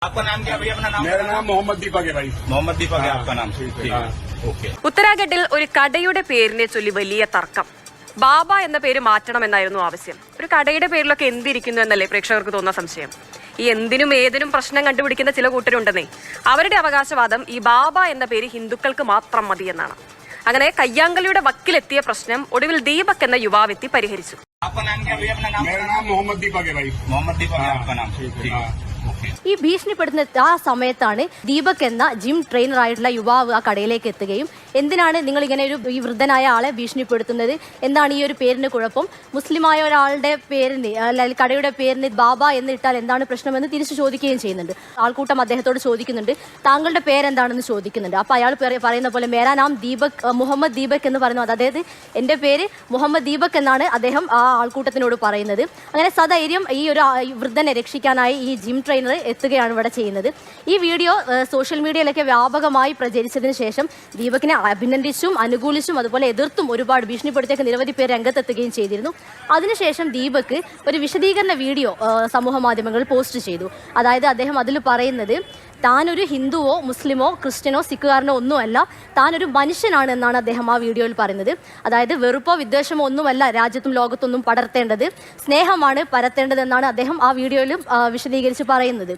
आपका नाम क्या भैया? अपना नाम? मेरा नाम मोहम्मद दीपक है भाई। मोहम्मद दीपक है आपका नाम? ഓക്കെ. ഉത്തരാഖണ്ഡിൽ ഒരു കടയുടെ പേരിനെ ചൊല്ലി വലിയ തർക്കം. ബാബ എന്ന പേര് മാറ്റണമെന്നായിരുന്നു ആവശ്യം. ഒരു കടയുടെ പേരിലൊക്കെ എന്തിരിക്കുന്നു എന്നല്ലേ പ്രേക്ഷകർക്ക് തോന്നുന്ന സംശയം. ഈ എന്തിനും ഏതിനും പ്രശ്നം കണ്ടുപിടിക്കുന്ന ചില കൂട്ടരുണ്ടെന്നേ. അവരുടെ അവകാശവാദം ഈ ബാബ എന്ന പേര് ഹിന്ദുക്കൾക്ക് മാത്രം മതി എന്നാണ്. അങ്ങനെ കയ്യാങ്കളിയുടെ വക്കിലെത്തിയ പ്രശ്നം ഒടുവിൽ ദീപക് എന്ന യുവാവെത്തി പരിഹരിച്ചു. आपका नाम क्या भैया? अपना नाम? मेरा नाम मोहम्मद दीपक है भाई। मोहम्मद दीपक है आपका नाम? ഈ ഭീഷണിപ്പെടുത്തുന്ന ആ സമയത്താണ് ദീപക് എന്ന ജിം ട്രെയിനർ ആയിട്ടുള്ള യുവാവ് ആ കടയിലേക്ക് എത്തുകയും എന്തിനാണ് നിങ്ങൾ ഇങ്ങനെ ഈ വൃദ്ധനായ ആളെ ഭീഷണിപ്പെടുത്തുന്നത്, എന്താണ് ഈ ഒരു പേരിന് കുഴപ്പം, മുസ്ലിമായ ഒരാളുടെ പേരിന് അല്ലെങ്കിൽ കടയുടെ പേരിന് ബാബ എന്ന് ഇട്ടാൽ എന്താണ് പ്രശ്നമെന്ന് തിരിച്ചു ചോദിക്കുകയും ചെയ്യുന്നുണ്ട്. ആൾക്കൂട്ടം അദ്ദേഹത്തോട് ചോദിക്കുന്നുണ്ട് താങ്കളുടെ പേരെന്താണെന്ന് ചോദിക്കുന്നുണ്ട്. അപ്പോൾ അയാൾ പറയുന്ന പോലെ മേരാ നാം ദീപക്, മുഹമ്മദ് ദീപക് എന്ന് പറയുന്നത്, അതായത് എൻ്റെ പേര് മുഹമ്മദ് ദീപക് എന്നാണ് അദ്ദേഹം ആ ആൾക്കൂട്ടത്തിനോട് പറയുന്നത്. അങ്ങനെ സധൈര്യം ഈ ഒരു വൃദ്ധനെ രക്ഷിക്കാനായി ഈ ജിം ട്രെയിനർ എത്തുകയാണ് ഇവിടെ ചെയ്യുന്നത്. ഈ വീഡിയോ സോഷ്യൽ മീഡിയയിലൊക്കെ വ്യാപകമായി പ്രചരിച്ചതിന് ശേഷം ദീപകിനെ അഭിനന്ദിച്ചും അനുകൂലിച്ചും അതുപോലെ എതിർത്തും ഒരുപാട് ഭീഷണിപ്പെടുത്തിയൊക്കെ നിരവധി പേർ രംഗത്തെത്തുകയും ചെയ്തിരുന്നു. അതിനുശേഷം ദീപക് ഒരു വിശദീകരണ വീഡിയോ സമൂഹ മാധ്യമങ്ങളിൽ പോസ്റ്റ് ചെയ്തു. അതായത് അദ്ദേഹം അതിൽ പറയുന്നത് താനൊരു ഹിന്ദുവോ മുസ്ലിമോ ക്രിസ്ത്യനോ സിഖുകാരനോ ഒന്നുമല്ല, താനൊരു മനുഷ്യനാണ് എന്നാണ് അദ്ദേഹം ആ വീഡിയോയിൽ പറയുന്നത്. അതായത് വെറുപ്പോ വിദ്വേഷമോ ഒന്നുമല്ല രാജ്യത്തും ലോകത്തൊന്നും പടർത്തേണ്ടത്, സ്നേഹമാണ് പരത്തേണ്ടതെന്നാണ് അദ്ദേഹം ആ വീഡിയോയിലും വിശദീകരിച്ച് പറയുന്നത്.